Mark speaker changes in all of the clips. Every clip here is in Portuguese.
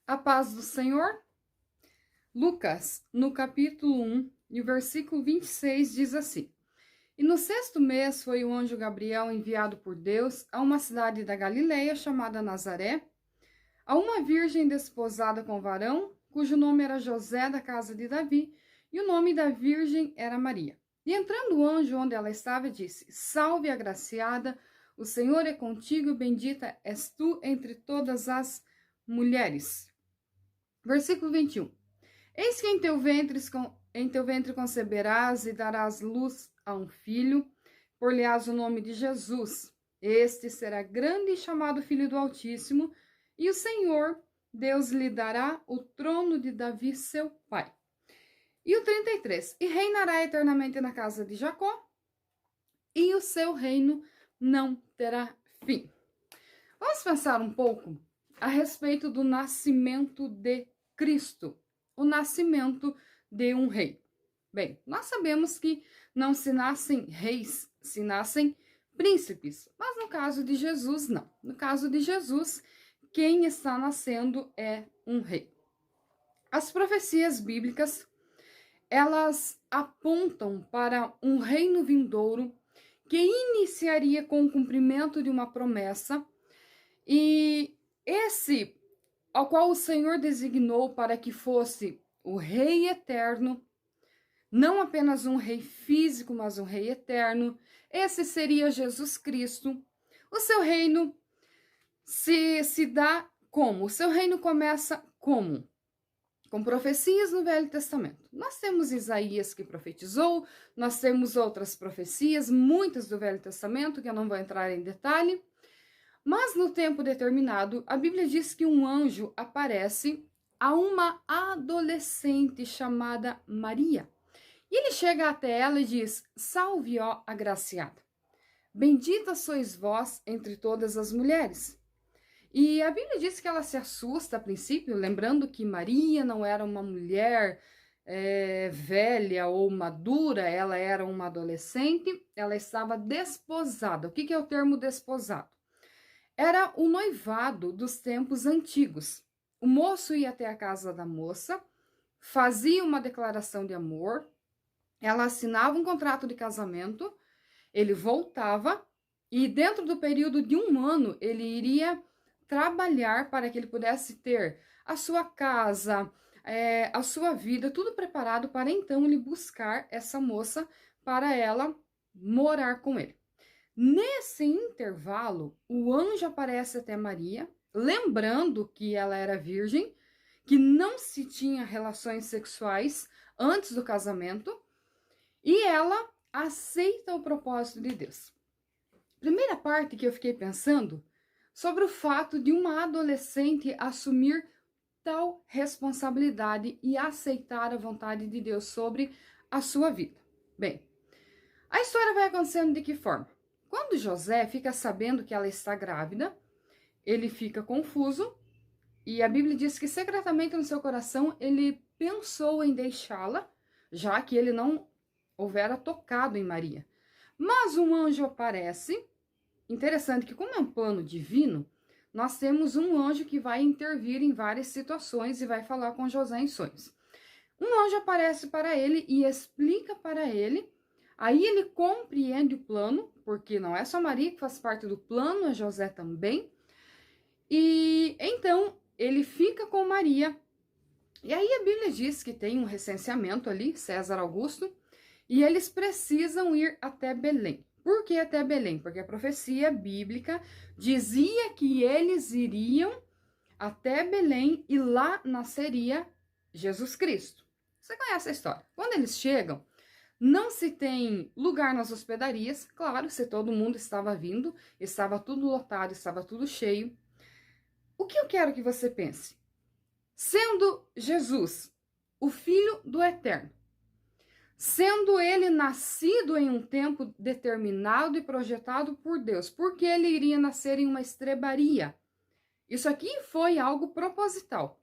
Speaker 1: A paz do Senhor. Lucas, no capítulo 1, e o versículo 26 diz assim: E no sexto mês foi o anjo Gabriel enviado por Deus a uma cidade da Galileia chamada Nazaré, a uma virgem desposada com varão, cujo nome era José, da casa de Davi, e o nome da virgem era Maria. E entrando o anjo onde ela estava, disse: Salve, agraciada, o Senhor é contigo, bendita és tu entre todas as mulheres. Versículo 21. Eis que em teu ventre conceberás e darás luz a um filho, por-lhe-ás o nome de Jesus. Este será grande e chamado Filho do Altíssimo, e o Senhor, Deus, lhe dará o trono de Davi, seu pai. E o 33. E reinará eternamente na casa de Jacó, e o seu reino não terá fim. Vamos pensar um pouco a respeito do nascimento de Cristo, o nascimento de um rei. Bem, nós sabemos que não se nascem reis, se nascem príncipes, mas no caso de Jesus, não. No caso de Jesus, quem está nascendo é um rei. As profecias bíblicas, elas apontam para um reino vindouro que iniciaria com o cumprimento de uma promessa, e esse ao qual o Senhor designou para que fosse o Rei eterno, não apenas um rei físico, mas um rei eterno. Esse seria Jesus Cristo. O seu reino se dá como? O seu reino começa como? Com profecias no Velho Testamento. Nós temos Isaías que profetizou, nós temos outras profecias, muitas do Velho Testamento, que eu não vou entrar em detalhe. Mas no tempo determinado, a Bíblia diz que um anjo aparece a uma adolescente chamada Maria. E ele chega até ela e diz: Salve, ó agraciada, bendita sois vós entre todas as mulheres. E a Bíblia diz que ela se assusta a princípio, lembrando que Maria não era uma mulher velha ou madura, ela era uma adolescente, ela estava desposada. O que é o termo desposado? Era o noivado dos tempos antigos. O moço ia até a casa da moça, fazia uma declaração de amor, ela assinava um contrato de casamento, ele voltava e dentro do período de um ano ele iria trabalhar para que ele pudesse ter a sua casa, a sua vida, tudo preparado para então ele buscar essa moça para ela morar com ele. Nesse intervalo, o anjo aparece até Maria, lembrando que ela era virgem, que não se tinha relações sexuais antes do casamento, e ela aceita o propósito de Deus. Primeira parte que eu fiquei pensando sobre o fato de uma adolescente assumir tal responsabilidade e aceitar a vontade de Deus sobre a sua vida. Bem, a história vai acontecendo de que forma? Quando José fica sabendo que ela está grávida, ele fica confuso e a Bíblia diz que secretamente no seu coração ele pensou em deixá-la, já que ele não houvera tocado em Maria. Mas um anjo aparece. Interessante que, como é um plano divino, nós temos um anjo que vai intervir em várias situações e vai falar com José em sonhos. Um anjo aparece para ele e explica para ele. Aí ele compreende o plano, porque não é só Maria que faz parte do plano, é José também. E então ele fica com Maria. E aí a Bíblia diz que tem um recenseamento ali, César Augusto, e eles precisam ir até Belém. Por que até Belém? Porque a profecia bíblica dizia que eles iriam até Belém e lá nasceria Jesus Cristo. Você conhece a história. Quando eles chegam, não se tem lugar nas hospedarias, claro, se todo mundo estava vindo, estava tudo lotado, estava tudo cheio. O que eu quero que você pense? Sendo Jesus o Filho do Eterno, sendo ele nascido em um tempo determinado e projetado por Deus, porque ele iria nascer em uma estrebaria? Isso aqui foi algo proposital.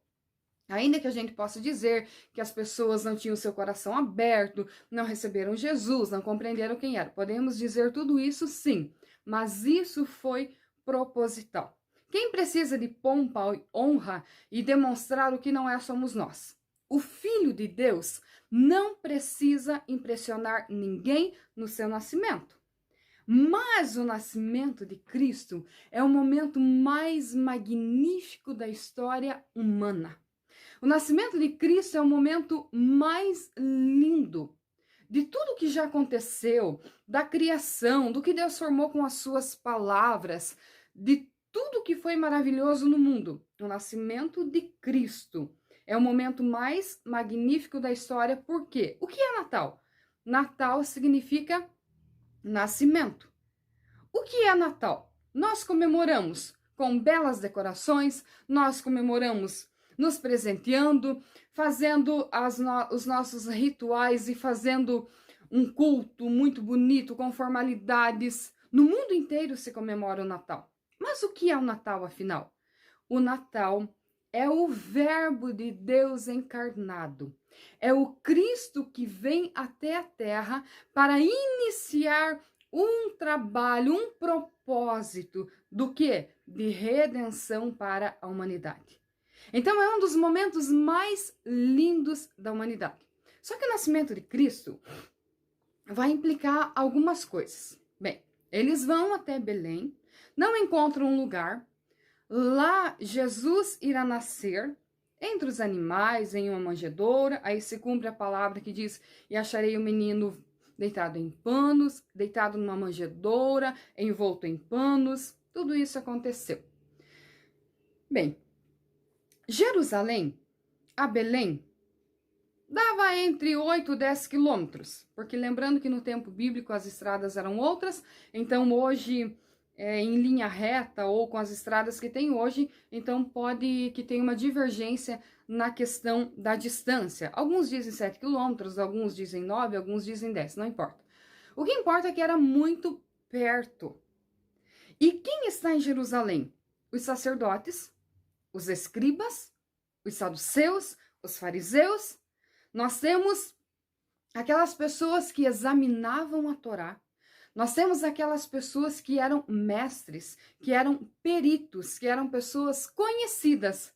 Speaker 1: Ainda que a gente possa dizer que as pessoas não tinham seu coração aberto, não receberam Jesus, não compreenderam quem era. Podemos dizer tudo isso sim, mas isso foi proposital. Quem precisa de pompa, honra e demonstrar o que não é somos nós. O Filho de Deus não precisa impressionar ninguém no seu nascimento. Mas o nascimento de Cristo é o momento mais magnífico da história humana. O nascimento de Cristo é o momento mais lindo de tudo que já aconteceu, da criação, do que Deus formou com as suas palavras, de tudo que foi maravilhoso no mundo. O nascimento de Cristo é o momento mais magnífico da história. Por quê? O que é Natal? Natal significa nascimento. O que é Natal? Nós comemoramos com belas decorações, nós comemoramos nos presenteando, fazendo os nossos rituais e fazendo um culto muito bonito, com formalidades. No mundo inteiro se comemora o Natal. Mas o que é o Natal, afinal? O Natal é o Verbo de Deus encarnado. É o Cristo que vem até a Terra para iniciar um trabalho, um propósito do quê? De redenção para a humanidade. Então é um dos momentos mais lindos da humanidade. Só que o nascimento de Cristo vai implicar algumas coisas. Bem, eles vão até Belém, não encontram um lugar. Lá Jesus irá nascer entre os animais, em uma manjedoura. Aí se cumpre a palavra que diz: e acharei o menino deitado em panos, deitado numa manjedoura, envolto em panos. Tudo isso aconteceu. Bem, Jerusalém a Belém dava entre 8 e 10 quilômetros, porque lembrando que no tempo bíblico as estradas eram outras, então hoje em linha reta ou com as estradas que tem hoje, então pode que tenha uma divergência na questão da distância. Alguns dizem 7 quilômetros, alguns dizem 9, alguns dizem 10, não importa. O que importa é que era muito perto. E quem está em Jerusalém? Os sacerdotes, os escribas, os saduceus, os fariseus. Nós temos aquelas pessoas que examinavam a Torá. Nós temos aquelas pessoas que eram mestres, que eram peritos, que eram pessoas conhecidas,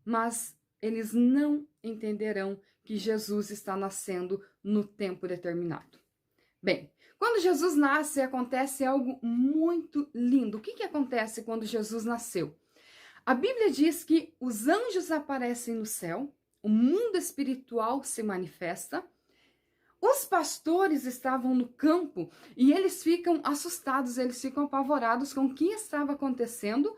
Speaker 1: mas eles não entenderão que Jesus está nascendo no tempo determinado. Bem, quando Jesus nasce, acontece algo muito lindo. O que acontece quando Jesus nasceu? A Bíblia diz que os anjos aparecem no céu, o mundo espiritual se manifesta, os pastores estavam no campo e eles ficam assustados, eles ficam apavorados com o que estava acontecendo.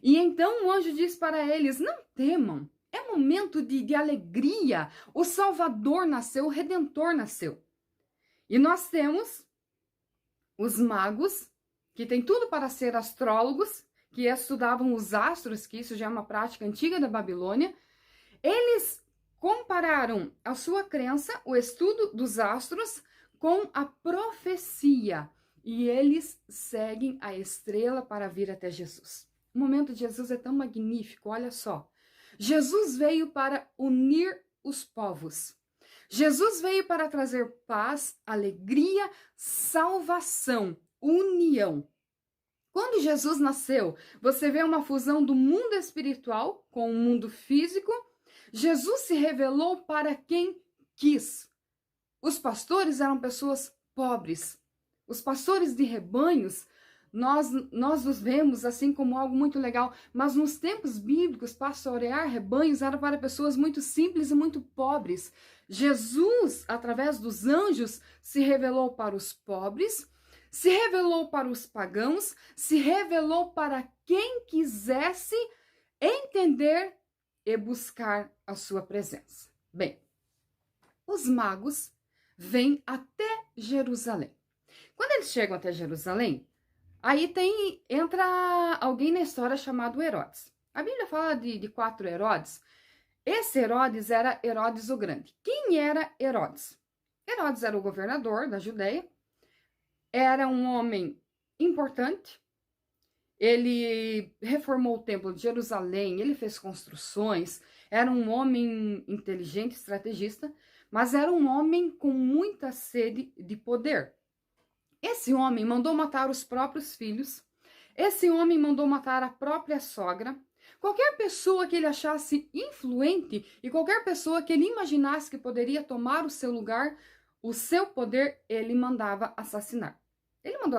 Speaker 1: E então o anjo diz para eles: não temam, é momento de alegria, o Salvador nasceu, o Redentor nasceu. E nós temos os magos, que têm tudo para ser astrólogos, que estudavam os astros, que isso já é uma prática antiga da Babilônia. Eles compararam a sua crença, o estudo dos astros, com a profecia. E eles seguem a estrela para vir até Jesus. O momento de Jesus é tão magnífico, olha só. Jesus veio para unir os povos. Jesus veio para trazer paz, alegria, salvação, união. Quando Jesus nasceu, você vê uma fusão do mundo espiritual com o mundo físico. Jesus se revelou para quem quis. Os pastores eram pessoas pobres. Os pastores de rebanhos, nós os vemos assim como algo muito legal, mas nos tempos bíblicos, pastorear rebanhos era para pessoas muito simples e muito pobres. Jesus, através dos anjos, se revelou para os pobres, se revelou para os pagãos, se revelou para quem quisesse entender e buscar a sua presença. Bem, os magos vêm até Jerusalém. Quando eles chegam até Jerusalém, aí entra alguém na história chamado Herodes. A Bíblia fala de 4 Herodes. Esse Herodes era Herodes o Grande. Quem era Herodes? Herodes era o governador da Judéia, era um homem importante. Ele reformou o templo de Jerusalém, ele fez construções, era um homem inteligente, estrategista, mas era um homem com muita sede de poder. Esse homem mandou matar os próprios filhos, Esse homem mandou matar a própria sogra. Qualquer pessoa que ele achasse influente e qualquer pessoa que ele imaginasse que poderia tomar o seu lugar, o seu poder, ele mandava assassinar. Ele mandou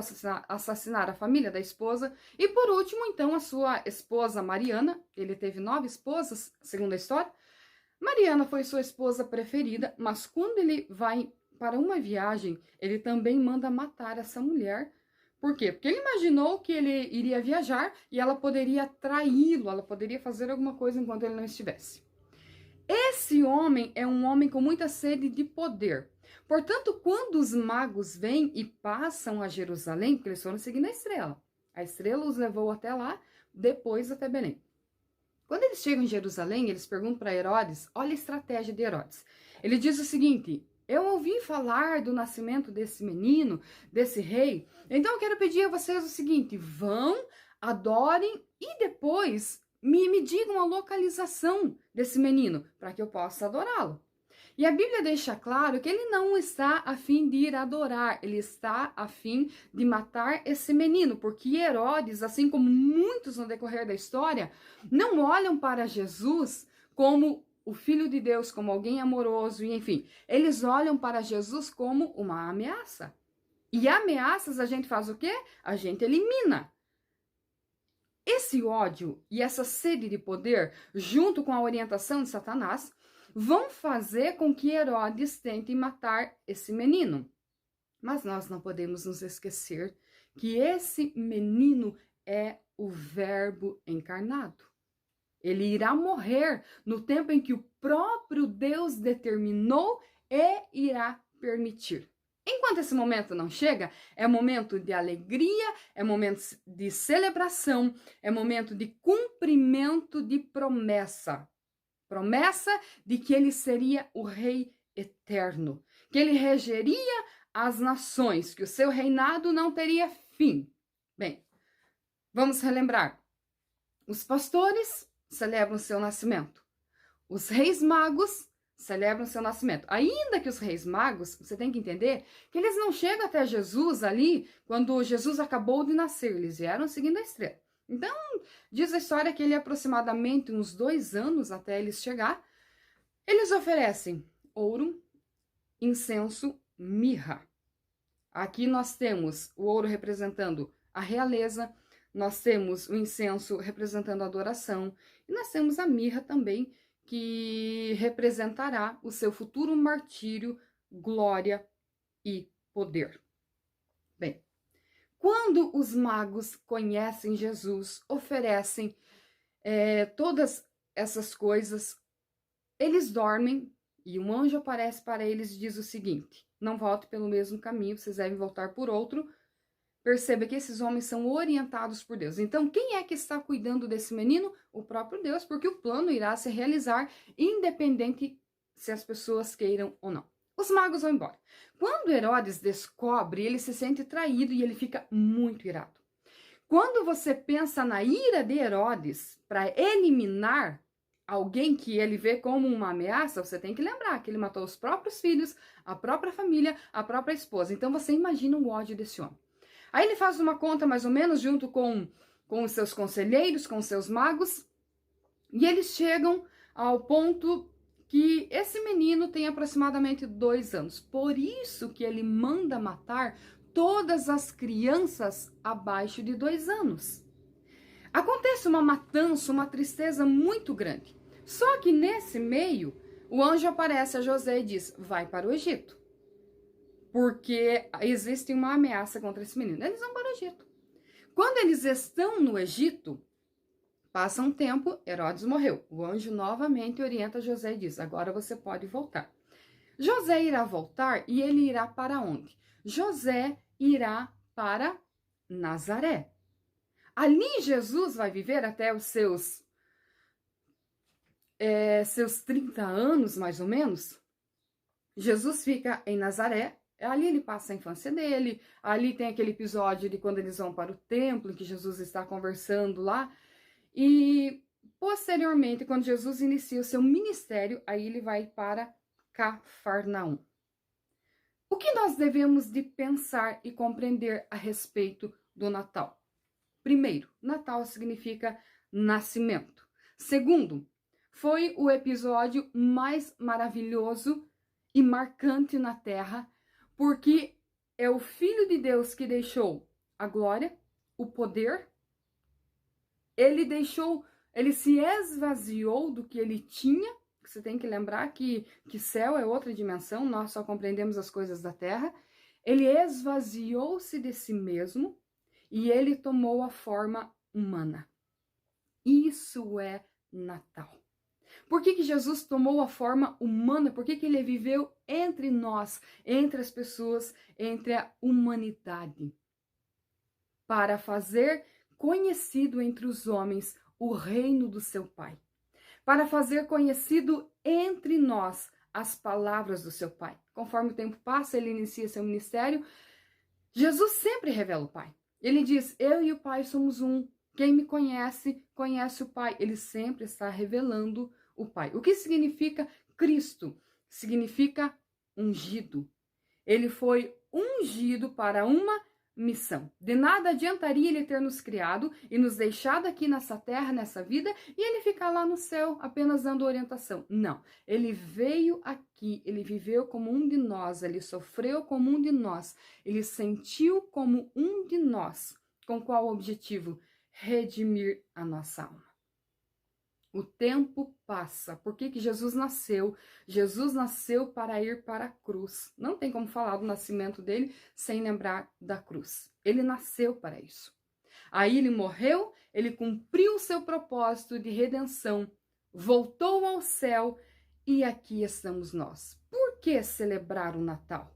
Speaker 1: assassinar a família da esposa e, por último, então, a sua esposa Mariana. Ele teve 9 esposas, segundo a história. Mariana foi sua esposa preferida, mas quando ele vai para uma viagem, ele também manda matar essa mulher. Por quê? Porque ele imaginou que ele iria viajar e ela poderia traí-lo, ela poderia fazer alguma coisa enquanto ele não estivesse. Esse homem é um homem com muita sede de poder. Portanto, quando os magos vêm e passam a Jerusalém, porque eles foram seguindo a estrela os levou até lá, depois até Belém. Quando eles chegam em Jerusalém, eles perguntam para Herodes, olha a estratégia de Herodes. Ele diz o seguinte: eu ouvi falar do nascimento desse menino, desse rei, então eu quero pedir a vocês o seguinte: vão, adorem e depois me digam a localização desse menino, para que eu possa adorá-lo. E a Bíblia deixa claro que ele não está a fim de ir adorar, ele está a fim de matar esse menino, porque Herodes, assim como muitos no decorrer da história, não olham para Jesus como o Filho de Deus, como alguém amoroso, e enfim, eles olham para Jesus como uma ameaça. E ameaças a gente faz o quê? A gente elimina. Esse ódio e essa sede de poder, junto com a orientação de Satanás, vão fazer com que Herodes tente matar esse menino. Mas nós não podemos nos esquecer que esse menino é o Verbo encarnado. Ele irá morrer no tempo em que o próprio Deus determinou e irá permitir. Enquanto esse momento não chega, é momento de alegria, é momento de celebração, é momento de cumprimento de promessa. Promessa de que ele seria o rei eterno, que ele regeria as nações, que o seu reinado não teria fim. Bem, vamos relembrar. Os pastores celebram seu nascimento. Os reis magos celebram seu nascimento. Ainda que os reis magos, você tem que entender que eles não chegam até Jesus ali quando Jesus acabou de nascer. Eles vieram seguindo a estrela. Então, diz a história que ele aproximadamente uns 2 anos até eles chegar, eles oferecem ouro, incenso, mirra. Aqui nós temos o ouro representando a realeza, nós temos o incenso representando a adoração, e nós temos a mirra também, que representará o seu futuro martírio, glória e poder. Bem, quando os magos conhecem Jesus, oferecem todas essas coisas, eles dormem e um anjo aparece para eles e diz o seguinte: não volte pelo mesmo caminho, vocês devem voltar por outro. Perceba que esses homens são orientados por Deus. Então, quem é que está cuidando desse menino? O próprio Deus, porque o plano irá se realizar independente se as pessoas queiram ou não. Os magos vão embora. Quando Herodes descobre, ele se sente traído e ele fica muito irado. Quando você pensa na ira de Herodes para eliminar alguém que ele vê como uma ameaça, você tem que lembrar que ele matou os próprios filhos, a própria família, a própria esposa. Então você imagina o ódio desse homem. Aí ele faz uma conta mais ou menos junto com os seus conselheiros, com os seus magos, e eles chegam ao ponto que esse menino tem aproximadamente 2 anos. Por isso que ele manda matar todas as crianças abaixo de 2 anos. Acontece uma matança, uma tristeza muito grande. Só que nesse meio, o anjo aparece a José e diz: vai para o Egito. Porque existe uma ameaça contra esse menino. Eles vão para o Egito. Quando eles estão no Egito, passa um tempo, Herodes morreu. O anjo novamente orienta José e diz: agora você pode voltar. José irá voltar e ele irá para onde? José irá para Nazaré. Ali Jesus vai viver até os seus 30 anos, mais ou menos. Jesus fica em Nazaré. Ali ele passa a infância dele, ali tem aquele episódio de quando eles vão para o templo, em que Jesus está conversando lá, e posteriormente, quando Jesus inicia o seu ministério, aí ele vai para Cafarnaum. O que nós devemos de pensar e compreender a respeito do Natal? Primeiro, Natal significa nascimento. Segundo, foi o episódio mais maravilhoso e marcante na Terra, porque é o Filho de Deus que deixou a glória, o poder. Ele se esvaziou do que ele tinha. Você tem que lembrar que céu é outra dimensão, nós só compreendemos as coisas da terra. Ele esvaziou-se de si mesmo e ele tomou a forma humana. Isso é Natal. Por que Jesus tomou a forma humana? Por que ele viveu entre nós, entre as pessoas, entre a humanidade? Para fazer conhecido entre os homens o reino do seu Pai. Para fazer conhecido entre nós as palavras do seu Pai. Conforme o tempo passa, ele inicia seu ministério. Jesus sempre revela o Pai. Ele diz, eu e o Pai somos um. Quem me conhece, conhece o Pai. Ele sempre está revelando o Pai. O que significa Cristo? Significa ungido. Ele foi ungido para uma missão. De nada adiantaria ele ter nos criado e nos deixado aqui nessa terra, nessa vida, e ele ficar lá no céu apenas dando orientação. Não. Ele veio aqui, ele viveu como um de nós, ele sofreu como um de nós, ele sentiu como um de nós. Com qual objetivo? Redimir a nossa alma. O tempo passa. Por que Jesus nasceu? Jesus nasceu para ir para a cruz. Não tem como falar do nascimento dele sem lembrar da cruz. Ele nasceu para isso. Aí ele morreu, ele cumpriu o seu propósito de redenção, voltou ao céu e aqui estamos nós. Por que celebrar o Natal?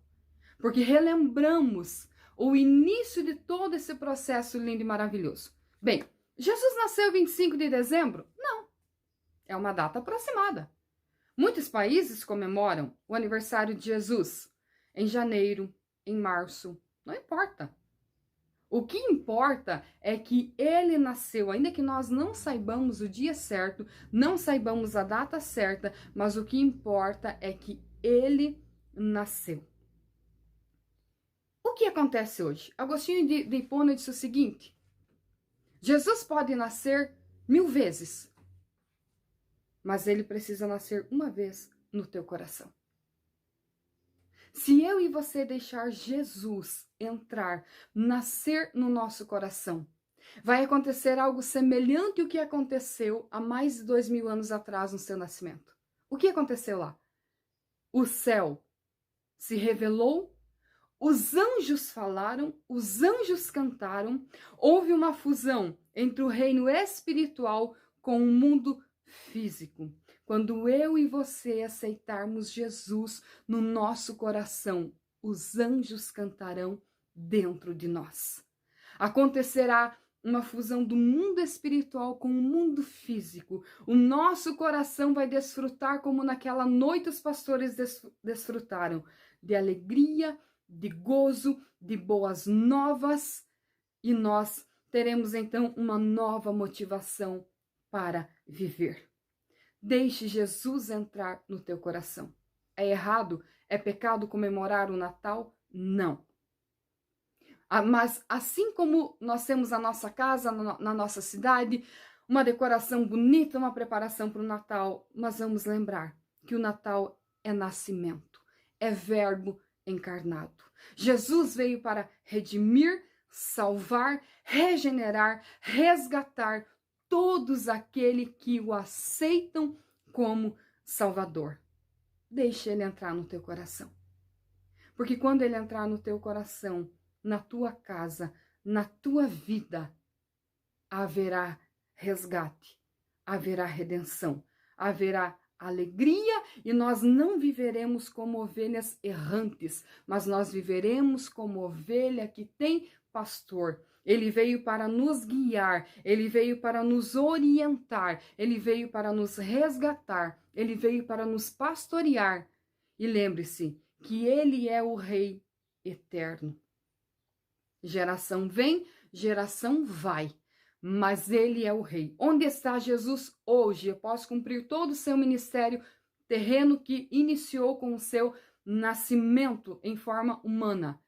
Speaker 1: Porque relembramos o início de todo esse processo lindo e maravilhoso. Bem, Jesus nasceu 25 de dezembro? Não. É uma data aproximada. Muitos países comemoram o aniversário de Jesus em janeiro, em março, não importa. O que importa é que ele nasceu, ainda que nós não saibamos o dia certo, não saibamos a data certa, mas o que importa é que ele nasceu. O que acontece hoje? Agostinho de Hipona disse o seguinte, Jesus pode nascer 1000 vezes, mas ele precisa nascer uma vez no teu coração. Se eu e você deixar Jesus entrar, nascer no nosso coração, vai acontecer algo semelhante ao que aconteceu há mais de 2000 anos atrás no seu nascimento. O que aconteceu lá? O céu se revelou, os anjos falaram, os anjos cantaram, houve uma fusão entre o reino espiritual com o mundo físico. Quando eu e você aceitarmos Jesus no nosso coração, os anjos cantarão dentro de nós. Acontecerá uma fusão do mundo espiritual com o mundo físico. O nosso coração vai desfrutar como naquela noite os pastores desfrutaram de alegria, de gozo, de boas novas, e nós teremos então uma nova motivação para viver. Deixe Jesus entrar no teu coração. É errado? É pecado comemorar o Natal? Não. Mas assim como nós temos a nossa casa, na nossa cidade, uma decoração bonita, uma preparação para o Natal, nós vamos lembrar que o Natal é nascimento, é verbo encarnado. Jesus veio para redimir, salvar, regenerar, resgatar todos aqueles que o aceitam como Salvador. Deixe ele entrar no teu coração. Porque quando ele entrar no teu coração, na tua casa, na tua vida, haverá resgate, haverá redenção, haverá alegria, e nós não viveremos como ovelhas errantes, mas nós viveremos como ovelha que tem pastor. Ele veio para nos guiar, ele veio para nos orientar, ele veio para nos resgatar, ele veio para nos pastorear. E lembre-se que ele é o Rei eterno. Geração vem, geração vai, mas ele é o Rei. Onde está Jesus hoje? Após cumprir todo o seu ministério terreno que iniciou com o seu nascimento em forma humana.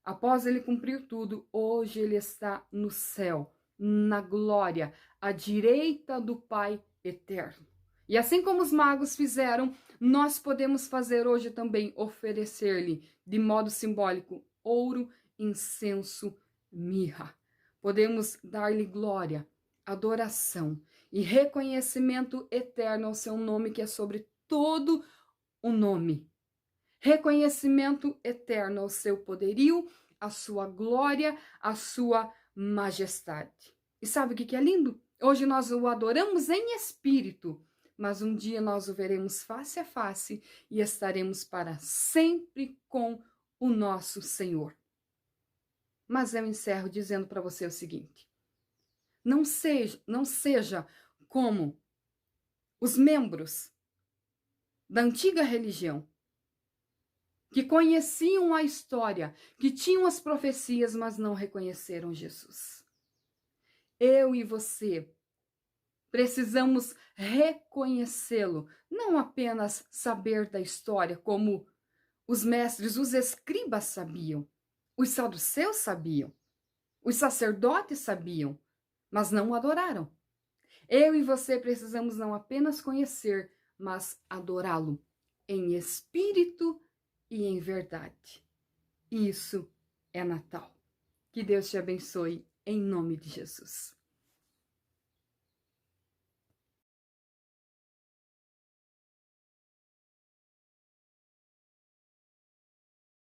Speaker 1: Após ele cumprir tudo, hoje ele está no céu, na glória, à direita do Pai eterno. E assim como os magos fizeram, nós podemos fazer hoje também, oferecer-lhe, de modo simbólico, ouro, incenso, mirra. Podemos dar-lhe glória, adoração e reconhecimento eterno ao seu nome, que é sobre todo o nome. Reconhecimento eterno ao seu poderio, à sua glória, à sua majestade. E sabe o que é lindo? Hoje nós o adoramos em espírito, mas um dia nós o veremos face a face e estaremos para sempre com o nosso Senhor. Mas eu encerro dizendo para você o seguinte: não seja como os membros da antiga religião, que conheciam a história, que tinham as profecias, mas não reconheceram Jesus. Eu e você precisamos reconhecê-lo, não apenas saber da história, como os mestres, os escribas sabiam, os saduceus sabiam, os sacerdotes sabiam, mas não o adoraram. Eu e você precisamos não apenas conhecer, mas adorá-lo em espírito e em verdade. Isso é Natal. Que Deus te abençoe em nome de Jesus.